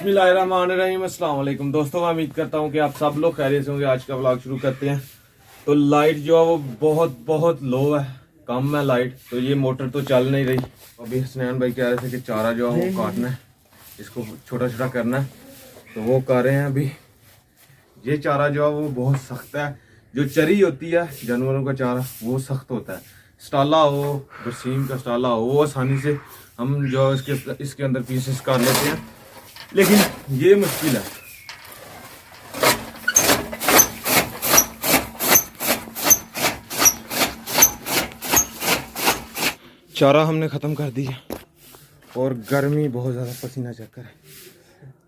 बिस्मिल्लाहिर्रहमानिर्रहीम। अस्सलाम वालेकुम दोस्तों, मैं उम्मीद करता हूँ कि आप सब लोग खैरियत से होंगे। आज का व्लॉग शुरू करते हैं। तो लाइट जो है वो बहुत लो है, कम है लाइट। तो ये मोटर तो चल नहीं रही। अभी हसनैन भाई कह रहे थे कि चारा जो है वो काटना है, इसको छोटा छोटा करना है, तो वो कर रहे हैं अभी। ये चारा जो है वो बहुत सख्त है। जो चरी होती है जानवरों का चारा वो सख्त होता है। स्टाला हो, बरसीम का स्टाला हो, वो आसानी से हम जो इसके अंदर पीसेस कर लेते हैं, लेकिन ये मुश्किल है। चारा हमने ख़त्म कर दिया और गर्मी बहुत ज़्यादा, पसीना चक्कर है।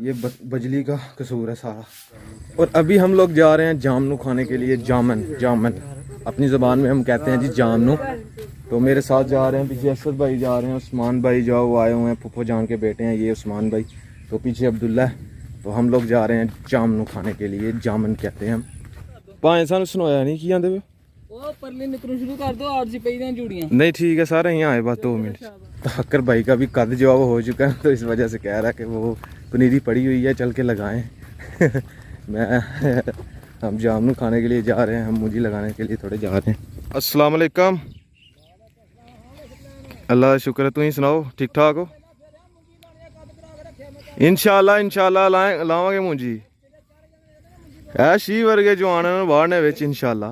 ये बजली का कसूर है सारा। और अभी हम लोग जा रहे हैं जामनू खाने के लिए। जामन अपनी ज़बान में हम कहते हैं जी जामनू। तो मेरे साथ जा रहे हैं, पीछे असद भाई जा रहे हैं, उस्मान भाई जो वो आए हुए हैं, फुफो जान के बेटे हैं ये उस्मान भाई, तो पीछे अब्दुल्ला है। तो हम लोग जा रहे हैं जामनू खाने के लिए, जामन कहते हैं हम। भाएं सानू सुनाया नहीं की आंदे शुरू कर दो। आज जुड़ियां नहीं ठीक है सारे यहाँ आए बस 2 मिनट। तो हक्कर भाई का भी कद जो हो चुका है, तो इस वजह से कह रहा है कि वो पनीरी पड़ी हुई है, चल के लगाएं। हम जामनू खाने के लिए जा रहे हैं, हम मुझे लगाने के लिए थोड़े जा रहे हैं। अस्सलाम वालेकुम। अल्लाह का शुक्र है, तुम सुनाओ ठीक ठाक हो? इंशाल्लाह लावांगे मुंजी है शी वर्गे जो आने बाहर ने विच इंशाल्लाह।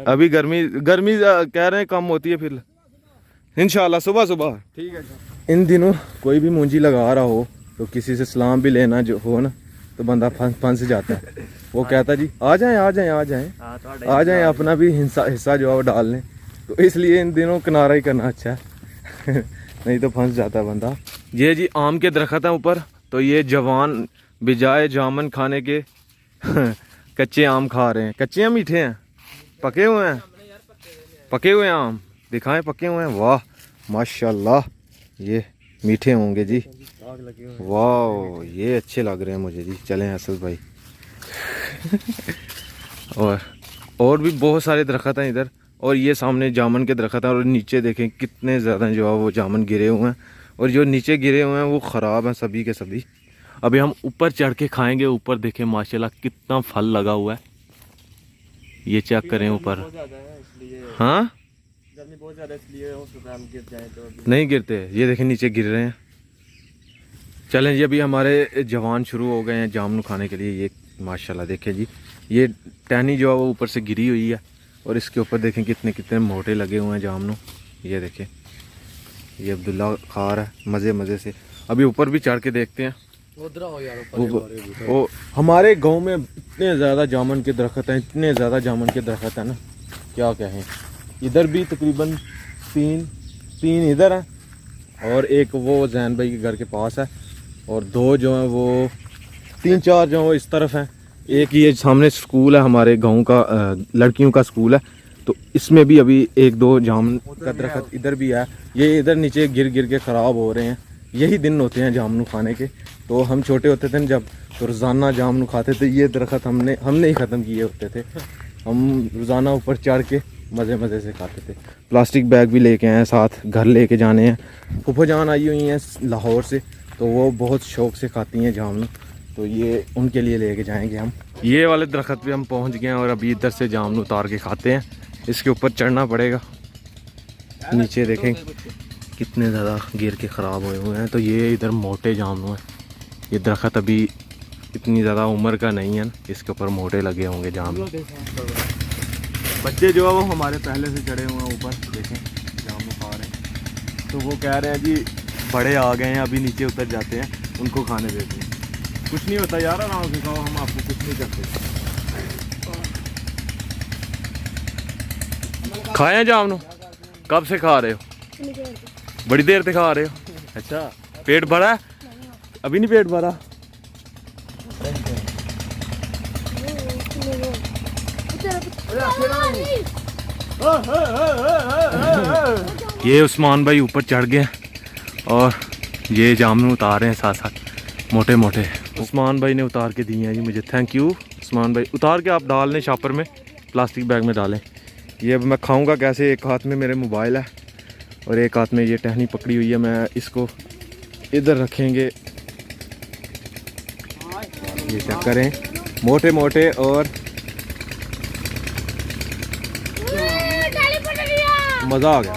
अभी गर्मी कह रहे हैं कम होती है, फिर इंशाल्लाह सुबह ठीक है। इन दिनों कोई भी मुंजी लगा रहा हो तो किसी से सलाम भी लेना जो हो ना, तो बंदा फंस जाता है। वो कहता जी आ जाएं अपना भी हिस्सा जो है वो डाल लें। तो इसलिए इन दिनों किनारा ही करना अच्छा है। नहीं तो फंस जाता है बंदा। ये जी आम के दरख्त हैं ऊपर, तो ये जवान बिजाय जामन खाने के कच्चे आम खा रहे हैं। कच्चे हैं मीठे हैं, पके हुए हैं? पके हुए आम दिखाएं, पके हुए हैं। वाह माशाल्लाह, ये मीठे होंगे जी। वाह ये अच्छे लग रहे हैं मुझे जी। चलें असद भाई। और भी बहुत सारे दरख्त हैं इधर, और ये सामने जामन के दरख्त हैं। और नीचे देखें कितने ज़्यादा जो है वो जामन गिरे हुए हैं, और जो नीचे गिरे हुए हैं वो ख़राब हैं सभी के सभी। अभी हम ऊपर चढ़ के खाएंगे। ऊपर देखें माशाल्लाह कितना फल लगा हुआ है। ये चेक करें ऊपर। हाँ गर्मी बहुत ज़्यादा, इसलिए गिर जाए तो नहीं गिरते। ये देखें नीचे गिर रहे हैं। चलें जी, अभी हमारे जवान शुरू हो गए हैं जामनू खाने के लिए। ये माशाल्लाह देखें जी, ये टहनी जो है वो ऊपर से गिरी हुई है, और इसके ऊपर देखें कितने कितने मोटे लगे हुए हैं जामनू। ये देखें, ये अब्दुल्ला खा रहा है मज़े से। अभी ऊपर भी चढ़ के देखते हैं। वो हमारे गांव में इतने ज़्यादा जामुन के दरख्त हैं, इतने ज़्यादा जामुन के दरख्त हैं ना, क्या कहें। इधर भी तकरीबन तीन इधर हैं, और एक वो जैन भाई के घर के पास है, और 2 जो हैं वो 3-4 जो हैं इस तरफ हैं। एक ये सामने स्कूल है हमारे गांव का, लड़कियों का स्कूल है, तो इसमें भी अभी 1-2 जामुन का दरख्त इधर भी है। ये इधर नीचे गिर के ख़राब हो रहे हैं। यही दिन होते हैं जामुन खाने के। तो हम छोटे होते थे जब, तो रोज़ाना जामुन खाते थे। ये दरख्त हमने ही ख़त्म किए होते थे। हम रोज़ाना ऊपर चढ़ के मज़े से खाते थे। प्लास्टिक बैग भी लेके आए हैं साथ, घर लेके जाने हैं। फूफो जान आई हुई हैं लाहौर से, तो वो बहुत शौक़ से खाती हैं जामुन, तो ये उनके लिए लेके जाएंगे हम। ये वाले दरख्त पे हम पहुंच गए हैं, और अभी इधर से जामुन उतार के खाते हैं। इसके ऊपर चढ़ना पड़ेगा। नीचे देखें कितने ज़्यादा गिर के ख़राब हुए हैं। तो ये इधर मोटे जामुन हैं। ये दरख्त अभी इतनी ज़्यादा उम्र का नहीं है, इसके ऊपर मोटे लगे होंगे जामुन। बच्चे जो है वो हमारे पहले से चढ़े हुए हैं ऊपर, देखें जामुन खा रहे हैं। तो वो कह रहे हैं जी बड़े आ गए हैं, अभी नीचे उतर जाते हैं, उनको खाने देते हैं। कुछ नहीं होता यार, आराम से खाओ, हम आपको कुछ नहीं करते। खाए हैं जामुन? कब से खा रहे हो? बड़ी देर से खा रहे हो? अच्छा, पेट भरा है? अभी नहीं पेट भरा? ये उस्मान भाई ऊपर चढ़ गए, और ये जामुन उतार रहे हैं साथ मोटे। उस्मान भाई ने उतार के दिए हैं जी मुझे, थैंक यू उस्मान भाई। उतार के आप डाल लें शॉपर में, प्लास्टिक बैग में डालें। ये अब मैं खाऊंगा कैसे? एक हाथ में मेरे मोबाइल है, और एक हाथ में ये टहनी पकड़ी हुई है। मैं इसको इधर रखेंगे ये चेक करें, मोटे मोटे और मज़ा आ गया।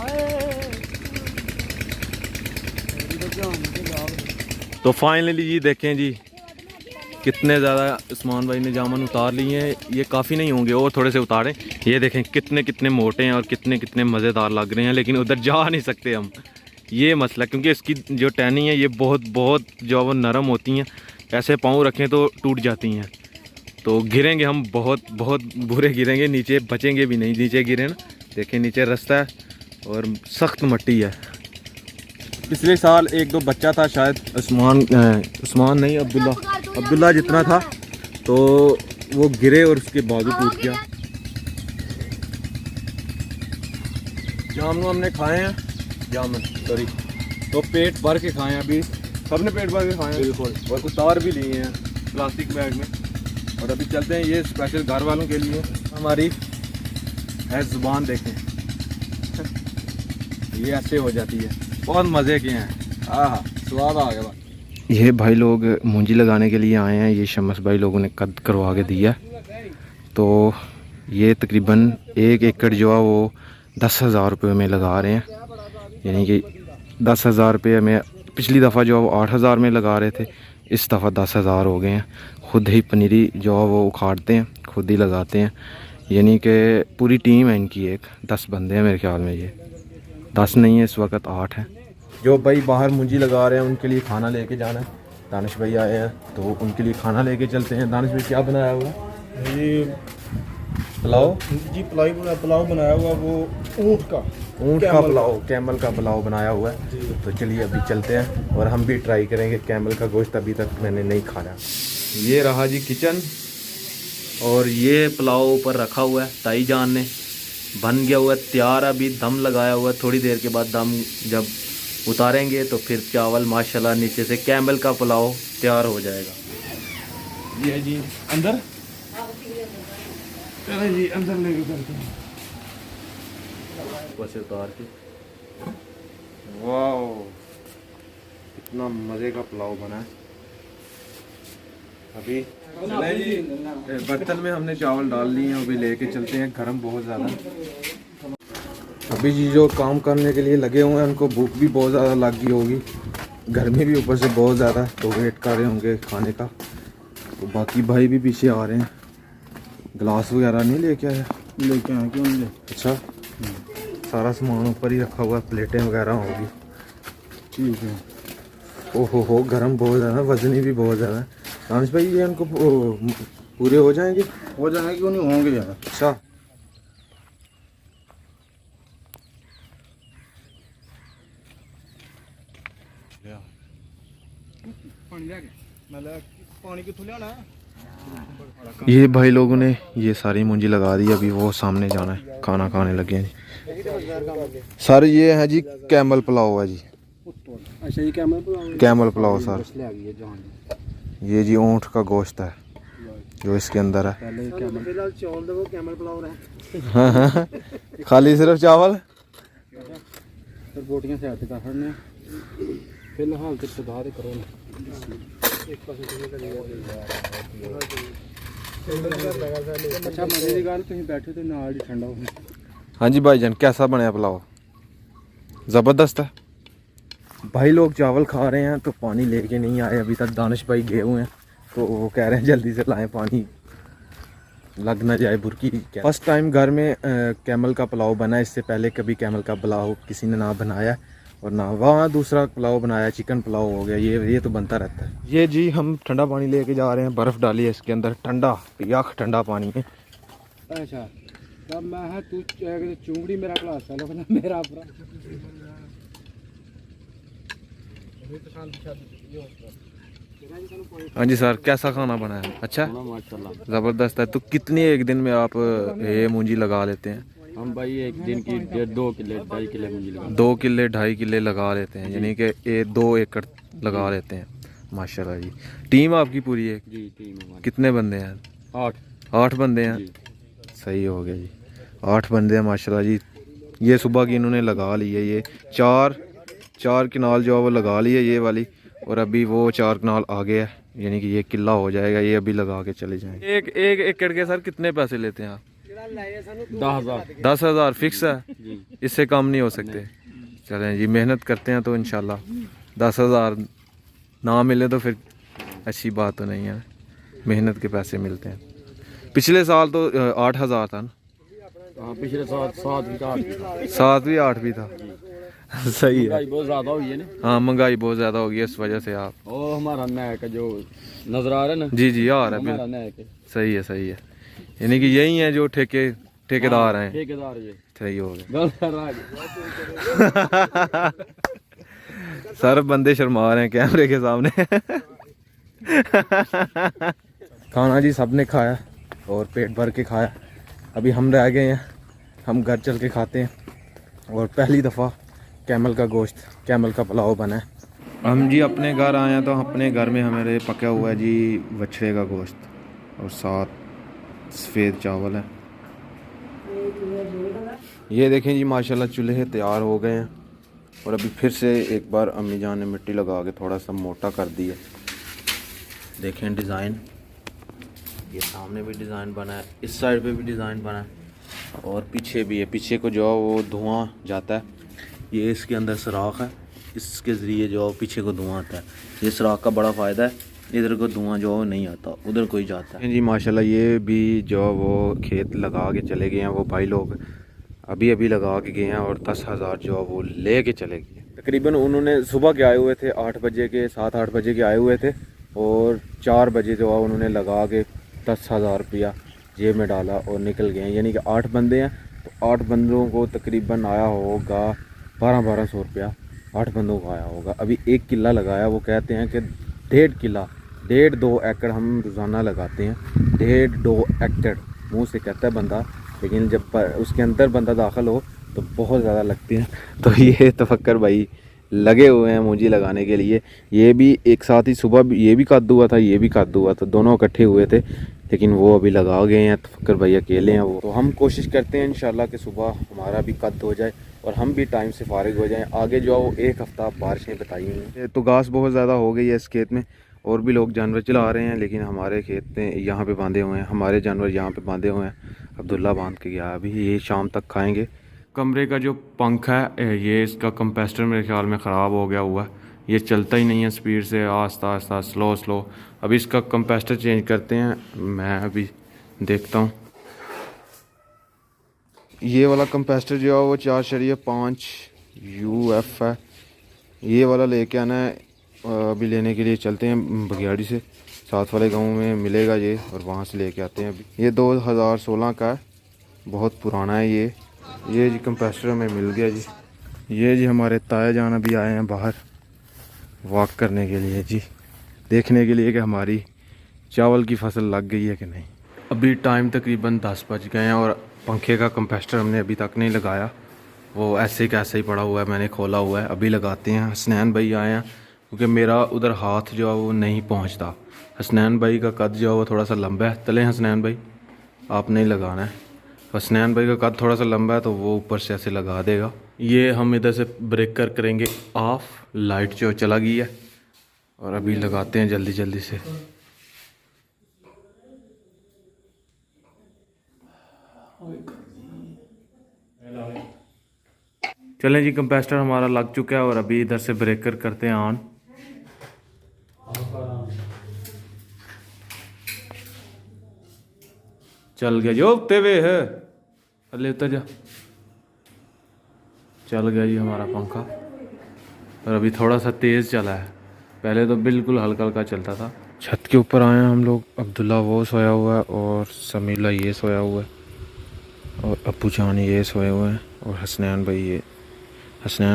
तो फाइनली जी देखें जी कितने ज़्यादा उस्मान भाई ने जामुन उतार लिए हैं। ये काफ़ी नहीं होंगे और थोड़े से उतारें। ये देखें कितने कितने मोटे हैं और कितने कितने मज़ेदार लग रहे हैं, लेकिन उधर जा नहीं सकते हम, ये मसला, क्योंकि इसकी जो टहनी है ये बहुत बहुत जो वो नरम होती हैं, ऐसे पाँव रखें तो टूट जाती हैं, तो गिरेंगे हम, बहुत बहुत बुरे गिरेंगे, नीचे बचेंगे भी नहीं, नीचे गिरे ना। देखें नीचे रास्ता है और सख्त मिट्टी है। पिछले साल एक दो बच्चा था शायद, उस्मान नहीं अब्दुल्ला जितना था, तो वो गिरे और उसके बाजू टूट गया। जामुन हमने खाए हैं, जामुन सॉरी, तो पेट भर के खाए हैं, अभी सबने पेट भर के खाए हैं बिल्कुल, और उतार भी लिए हैं प्लास्टिक बैग में। और अभी चलते हैं, ये स्पेशल घर वालों के लिए हमारी है ज़ुबान, देखें ये ऐसे हो जाती है, बहुत मज़े के हैं, हाँ स्वाद आ गया। ये भाई लोग मूंजी लगाने के लिए आए हैं, ये शमस भाई लोगों ने कद करवा के दिया, तो ये तकरीबन 1 एकड़ जो है वो 10,000 रुपये में लगा रहे हैं, यानी कि 10,000 रुपये में, पिछली दफ़ा जो है वो 8,000 में लगा रहे थे, इस दफ़ा 10,000 हो गए हैं। ख़ुद ही पनीरी जो है वो उखाड़ते हैं, खुद ही लगाते हैं, यानी कि पूरी टीम है इनकी, 10 बंदे हैं मेरे ख्याल में, ये 10 नहीं है इस वक्त 8 हैं। जो भाई बाहर मूंजी लगा रहे हैं उनके लिए खाना लेके जाना है, दानिश भाई आए हैं तो उनके लिए खाना लेके चलते हैं। दानिश भाई क्या बनाया हुआ है? ये पुलाव जी, पुलाव बनाया हुआ, वो ऊँट का पुलाव, कैमल का पुलाव बनाया हुआ है। तो चलिए अभी चलते हैं और हम भी ट्राई करेंगे कैमल का गोश्त, अभी तक मैंने नहीं खाया। ये रहा जी किचन, और ये पुलाव ऊपर रखा हुआ है, ताई जान ने बन गया हुआ है तैयार, अभी दम लगाया हुआ है, थोड़ी देर के बाद दम जब उतारेंगे तो फिर चावल माशाल्लाह नीचे से कैमल का पुलाव तैयार हो जाएगा। ये जी अंदर, चलो जी अंदर लेके चलते हैं। ऊपर से उतार के, वाह कितना मज़े का पुलाव बना है। अभी बर्तन में हमने चावल डाल लिए हैं, अभी लेके चलते हैं, गर्म बहुत ज़्यादा। अभी जी जो काम करने के लिए लगे हुए हैं उनको भूख भी बहुत ज़्यादा लग गई होगी, गर्मी भी ऊपर से बहुत ज़्यादा, तो वेट कर रहे होंगे खाने का। तो बाकी भाई भी पीछे आ रहे हैं। गिलास वगैरह नहीं लेके आया? लेके आए, क्यों नहीं ले? अच्छा, सारा सामान ऊपर ही रखा हुआ है, प्लेटें वगैरह होंगी। ठीक है। ओहो हो, गर्म बहुत ज़्यादा, वजनी भी बहुत ज़्यादा है। दानिश भाई ये उनको पूरे हो जाएंगे? क्यों नहीं होंगे यार। अच्छा, पानी कितों लियाना? ये भाई लोगों ने ये सारी मूंजी लगा दी, अभी वो सामने जाना है, खाना खाने लगे हैं जी। सर ये है जी कैमल पुलाव है जी। अच्छा, ये कैमल पुलाव सर, ये जी ऊँट का गोश्त है जो इसके अंदर है। हाँ हाँ, खाली सिर्फ चावल, बोटियां से आते करने फिलहाल तो सुधा दे करो ना। अच्छा मजे की गल, तुम बैठे तो नाल ही ठंडा हो। हाँ जी भाईजान, कैसा बनया पुलाव? ज़बरदस्त है। भाई लोग चावल खा रहे हैं तो पानी लेके नहीं आए अभी तक, दानिश भाई गए हुए हैं, तो वो कह रहे हैं जल्दी से लाएं, पानी लग ना जाए बुरकी। फर्स्ट टाइम घर में कैमल का पुलाव बना है, इससे पहले कभी कैमल का पुलाव किसी ने ना बनाया और ना वहाँ दूसरा पुलाव बनाया, चिकन पुलाव हो गया, ये तो बनता रहता है। ये जी हम ठंडा पानी लेके जा रहे हैं, बर्फ़ डाली है इसके अंदर, ठंडा याख ठंडा पानी है। अच्छा, तब मैं तू चूंगड़ी मेरा क्लास चलो ना मेरा हाँ जी सर, कैसा खाना बना है? अच्छा ज़बरदस्त है। तो कितनी एक दिन में आप ये मूंजी लगा लेते हैं? हम भाई एक दिन की 2 किले 2.5 किले मूंजी लगा 2 किले 2.5 किले लगा लेते हैं, यानी कि 2 एकड़ लगा लेते हैं। माशाल्लाह जी, टीम आपकी पूरी है? जी टीम हमारी। कितने बंदे हैं? 8 बंदे हैं। सही हो गया जी, 8 बंदे हैं माशाल्लाह जी। ये सुबह की इन्होंने लगा ली है, ये 4 कनाल जो है वो लगा ली है ये वाली, और अभी वो 4 कनाल आगे है, यानी कि ये किला हो जाएगा, ये अभी लगा के चले जाएंगे। एक एक एकड़ के सर कितने पैसे लेते हैं आप? 10,000 10,000 फिक्स है, इससे कम नहीं हो सकते। चलें जी, मेहनत करते हैं तो इंशाल्लाह 10,000 ना मिले तो फिर अच्छी बात तो नहीं है, मेहनत के पैसे मिलते हैं। पिछले साल तो 8,000 था ना? हाँ, पिछले साल 7 भी 8 भी था। 7 भी 8 भी था। सही है। महंगाई बहुत ज़्यादा हुई है ना। हाँ, महंगाई बहुत ज़्यादा होगी, इस वजह से आप ओ हमारा नैक जो नजर आ रहा है ना, जी जी आ रहा है हमारा बिल्कुल। नैक है। सही है, सही है। यानी कि यही है जो ठेकेदार हैं। ठेकेदार ये सही हो गया। गलत कर रहा है। सर बंदे शर्मा रहे हैं कैमरे के सामने। खाना जी सबने खाया और पेट भर के खाया, अभी हम रह गए हैं, हम घर चल के खाते हैं। और पहली दफ़ा कैमल का गोश्त, कैमल का पुलाव बना है। हम जी अपने घर आए हैं तो अपने घर में हमारे पका हुआ है जी बछड़े का गोश्त और साथ सफ़ेद चावल है। ये देखें जी माशाल्लाह चूल्हे तैयार हो गए हैं और अभी फिर से एक बार अम्मी जान ने मिट्टी लगा के थोड़ा सा मोटा कर दिया। देखें डिज़ाइन, ये सामने भी डिज़ाइन बना है, इस साइड पे भी डिज़ाइन बना है और पीछे भी है। पीछे को जो वो धुआं जाता है, ये इसके अंदर सुराख है, इसके ज़रिए जो पीछे को धुआं आता है। ये सुराख का बड़ा फ़ायदा है, इधर को धुआं जो नहीं आता, उधर कोई जाता है जी। माशाल्लाह ये भी जो वो खेत लगा के चले गए हैं वो भाई लोग, अभी अभी लगा के गए हैं और 10,000 जो वो ले के चले गए। तकरीबन उन्होंने सुबह के आए हुए थे 8 बजे के, 7-8 बजे के आए हुए थे और 4 बजे जो उन्होंने लगा के 10,000 रुपया जेब में डाला और निकल गए हैं। यानी कि 8 बंदे हैं तो 8 बंदों को तकरीबन आया होगा 1200 रुपया, 8 बंदों को आया होगा। अभी 1 किला लगाया, वो कहते हैं कि 1.5 किला, 1.5-2 एकड़ हम रोज़ाना लगाते हैं। 1.5-2 एकड़ मुँह से कहता है बंदा, लेकिन जब उसके अंदर बंदा दाखिल हो तो बहुत ज़्यादा लगती हैं। तो ये तफक्कर भाई लगे हुए हैं मूंजी लगाने के लिए। ये भी एक साथ ही सुबह भी ये भी कद हुआ था, ये भी कद हुआ था, दोनों इकट्ठे हुए थे, लेकिन वो अभी लगा गए हैं। तफक्कर भाई अकेले हैं वो। तो हम कोशिश करते हैं इंशाल्लाह कि सुबह हमारा भी कद हो जाए और हम भी टाइम से फारिग हो जाएं। आगे जो वो 1 हफ़्ता बारिशें बताई हैं तो घास बहुत ज़्यादा हो गई है इस खेत में और भी लोग जानवर चला रहे हैं, लेकिन हमारे खेत में यहाँ पे बांधे हुए हैं, हमारे जानवर यहाँ पे बांधे हुए हैं। अब्दुल्ला बांध के गया, अभी ये शाम तक खाएंगे। कमरे का जो पंखा है ये इसका कंप्रेसर मेरे ख्याल में ख़राब हो गया हुआ है, ये चलता ही नहीं है स्पीड से, आस्ता आस्ता स्लो स्लो। अभी इसका कंप्रेसर चेंज करते हैं, मैं अभी देखता हूँ। ये वाला कंप्रेसर जो है वो 4.5 UF है, ये वाला लेके आना है। अभी लेने के लिए चलते हैं बगियाड़ी से, साथ वाले गांव में मिलेगा ये और वहाँ से लेके आते हैं। अभी ये 2016 का है, बहुत पुराना है ये जी कंप्रेसर हमें मिल गया जी। ये जी हमारे ताया जान अभी आए हैं बाहर वॉक करने के लिए जी, देखने के लिए कि हमारी चावल की फसल लग गई है कि नहीं। अभी टाइम तकरीबन 10 बज गए हैं और पंखे का कंप्रेसर हमने अभी तक नहीं लगाया, वो ऐसे कैसे ही पड़ा हुआ है, मैंने खोला हुआ है। अभी लगाते हैं। हसनैन भाई आए हैं क्योंकि मेरा उधर हाथ जो है वो नहीं पहुंचता। हसनैन भाई का कद जो है वो थोड़ा सा लंबा है। चलें हसनैन भाई, आपने ही लगाना है। हसनैन भाई का कद थोड़ा सा लंबा है तो वो ऊपर से ऐसे लगा देगा। ये हम इधर से ब्रेकर करेंगे ऑफ, लाइट जो चला गई है और अभी लगाते हैं जल्दी जल्दी से। चलें जी, कंप्रेसर हमारा लग चुका है और अभी इधर से ब्रेकर करते हैं ऑन। चल गया जो उगते हुए है, अल्ले उतर जा। चल गया जी हमारा पंखा और अभी थोड़ा सा तेज़ चला है, पहले तो बिल्कुल हल्का हल्का चलता था। छत के ऊपर आए हैं हम लोग, अब्दुल्ला वो सोया हुआ है और समीला ये सोया हुआ है और अब्बू जान ये सोए हुए हैं और हसनैन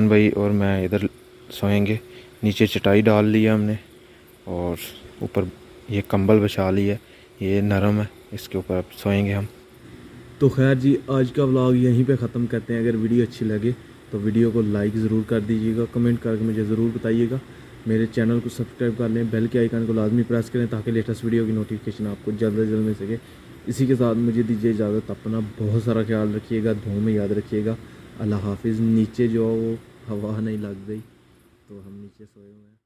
भाई और मैं इधर सोएंगे। नीचे चटाई डाल ली है हमने और ऊपर ये कंबल बिछा लिया है, ये नरम है, इसके ऊपर अब सोएंगे हम। तो खैर जी, आज का व्लॉग यहीं पे ख़त्म करते हैं। अगर वीडियो अच्छी लगे तो वीडियो को लाइक ज़रूर कर दीजिएगा, कमेंट करके मुझे ज़रूर बताइएगा। मेरे चैनल को सब्सक्राइब कर लें, बेल के आइकन को लाजमी प्रेस करें ताकि लेटेस्ट वीडियो की नोटिफिकेशन आपको जल्द से जल्द मिल सके। इसी के साथ मुझे दीजिए इजाज़त, अपना बहुत सारा ख्याल रखिएगा, दुआ में याद रखिएगा। अल्लाह हाफिज़। नीचे जो वो हवा नहीं लग गई तो हम नीचे सोए हुए हैं।